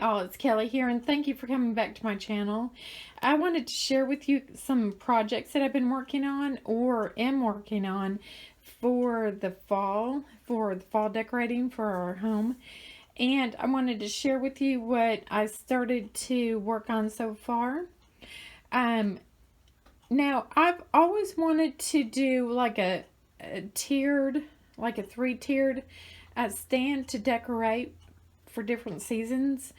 all, it's Kelly here, and thank you for coming back to my channel. I wanted to share with you some projects that I've been working on or am working on for the fall decorating for our home. And I wanted to share with you what I started to work on so far. Now, I've always wanted to do like a tiered, like a three-tiered stand to decorate for different seasons.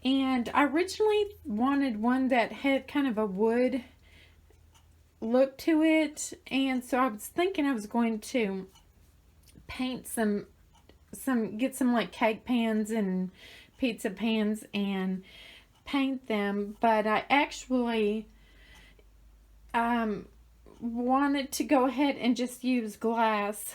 And I originally wanted one that had kind of a wood look to it. And so I was thinking I was going to paint get some like cake pans and pizza pans and paint them. But I actually wanted to go ahead and just use glass,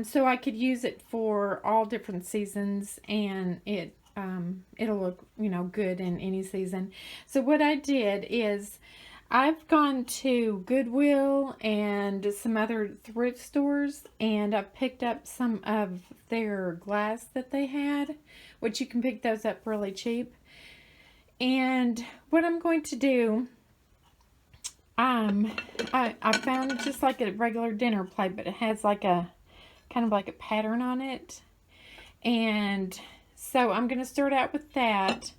so I could use it for all different seasons, and it'll look, good in any season. So what I did is I've gone to Goodwill and some other thrift stores, and I picked up some of their glass that they had, which you can pick those up really cheap. And what I'm going to do, I found just like a regular dinner plate, but it has like a kind of like a pattern on it. And so I'm going to start out with that.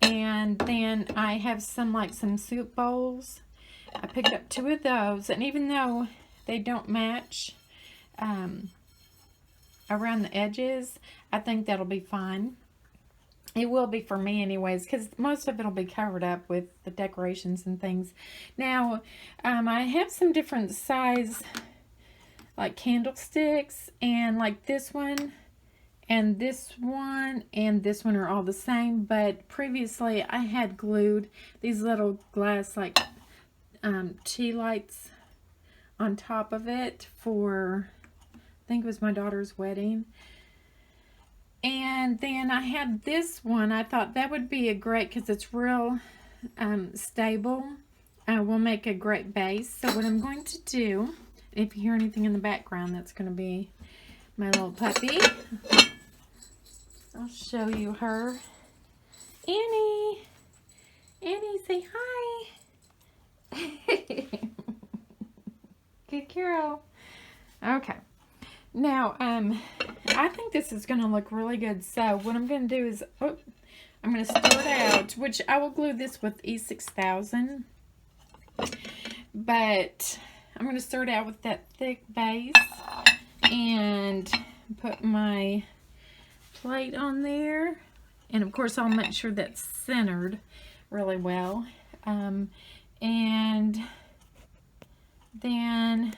And then I have some soup bowls. I picked up 2 of those. And even though they don't match around the edges, I think that'll be fine. It will be for me anyways, because most of it will be covered up with the decorations and things. Now, I have some different size, like candlesticks, and like this one, and this one, and this one are all the same. But previously, I had glued these little glass, like, tea lights on top of it for, I think it was my daughter's wedding. And then I had this one. I thought that would be a great, because it's real stable. Will make a great base. So what I'm going to do, if you hear anything in the background, that's going to be my little puppy. I'll show you her. Annie. Annie, say hi. Good girl. Okay. Now, I think this is going to look really good. So what I'm going to do is, I'm going to start out, which I will glue this with E6000. But I'm going to start out with that thick base and put my plate on there. And of course, I'll make sure that's centered really well. And then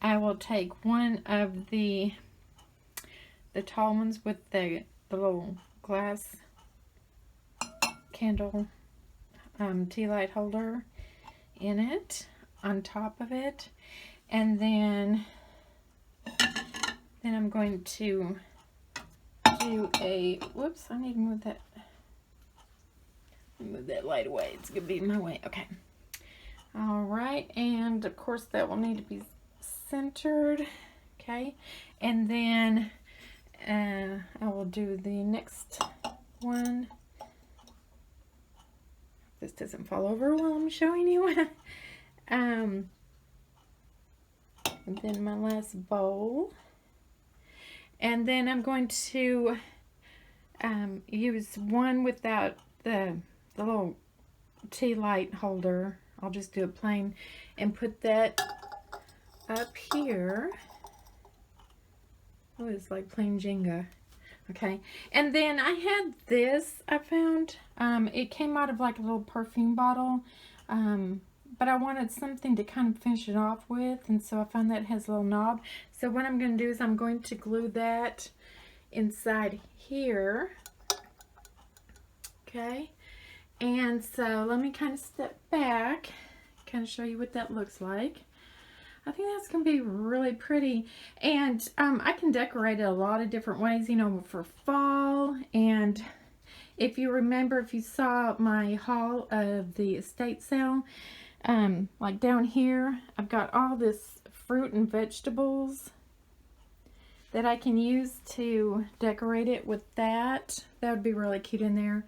I will take one of the tall ones with the little glass candle tea light holder in it, on top of it, and then I'm going to do a, whoops, I need to move that light away. It's gonna be in my way. Okay. All right, and of course that will need to be centered. Okay, and then I will do the next one. This doesn't fall over while I'm showing you. And then my last bowl, and then I'm going to use one without the little tea light holder. I'll just do a plain and put that up here. Oh, it's like plain Jenga. Okay, and then I had this, I found, it came out of like a little perfume bottle, but I wanted something to kind of finish it off with, and so I found that it has a little knob. So what I'm going to do is I'm going to glue that inside here. Okay, and so let me kind of step back, kind of show you what that looks like. I think that's going to be really pretty. And I can decorate it a lot of different ways, for fall. And if you remember, if you saw my haul of the estate sale, like down here, I've got all this fruit and vegetables that I can use to decorate it with that. That would be really cute in there.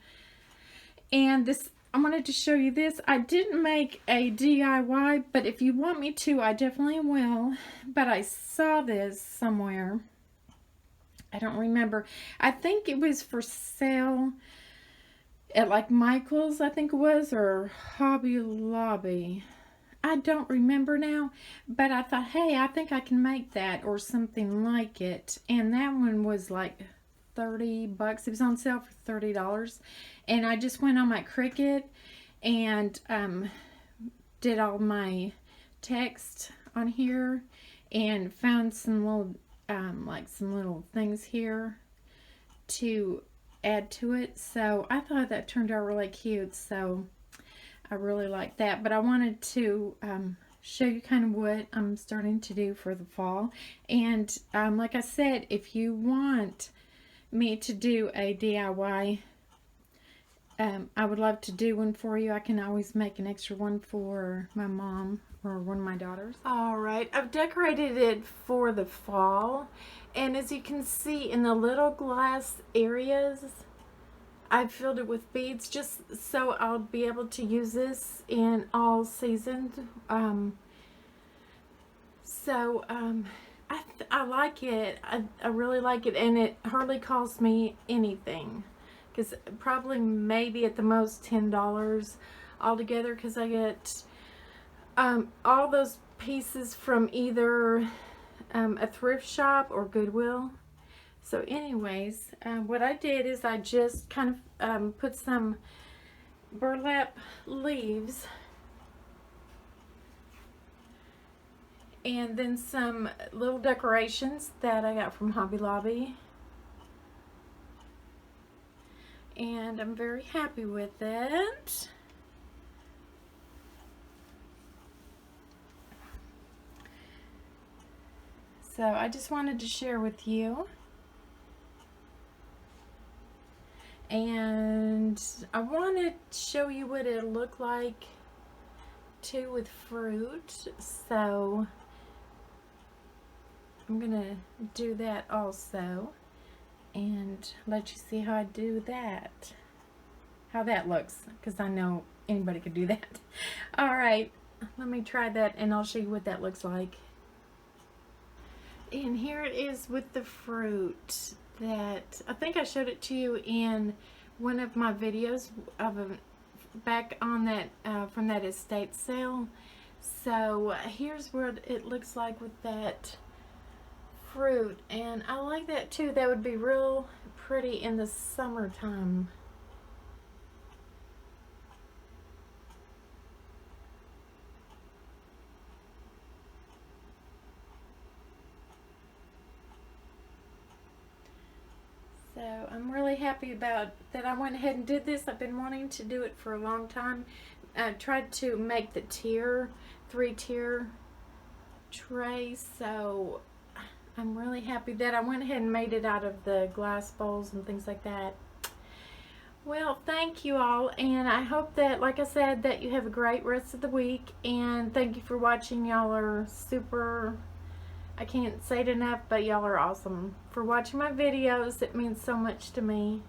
And this, I wanted to show you this. I didn't make a DIY, but if you want me to, I definitely will. But I saw this somewhere. I don't remember. I think it was for sale at like Michael's, I think it was, or Hobby Lobby. I don't remember now, but I thought, hey, I think I can make that or something like it. And that one was like $30. It was on sale for $30. And I just went on my Cricut and did all my text on here and found some little like some little things here to add to it. So I thought that turned out really cute. So I really like that, but I wanted to show you kind of what I'm starting to do for the fall. And like I said, if you want me to do a DIY, I would love to do one for you. I can always make an extra one for my mom or one of my daughters. Alright, I've decorated it for the fall, and as you can see in the little glass areas, I filled it with beads just so I'll be able to use this in all seasons. I like it. I really like it, and it hardly costs me anything, because probably maybe at the most $10 altogether, because I get all those pieces from either a thrift shop or Goodwill. So anyways, what I did is I just kind of put some burlap leaves and then some little decorations that I got from Hobby Lobby. And I'm very happy with it. So I just wanted to share with you. And I want to show you what it'll look like too with fruit. So I'm gonna do that also and let you see how I do that, how that looks, because I know anybody could do that. Alright, let me try that and I'll show you what that looks like. And here it is with the fruit. That I think I showed it to you in one of my videos of back on that from that estate sale. So here's what it looks like with that fruit, and I like that too. That would be real pretty in the summertime. So I'm really happy about that I went ahead and did this. I've been wanting to do it for a long time. I tried to make the three-tier tray, so I'm really happy that I went ahead and made it out of the glass bowls and things like that. Well, thank you all, and I hope that, like I said, that you have a great rest of the week, and thank you for watching. Y'all are super, I can't say it enough, but y'all are awesome for watching my videos. It means so much to me.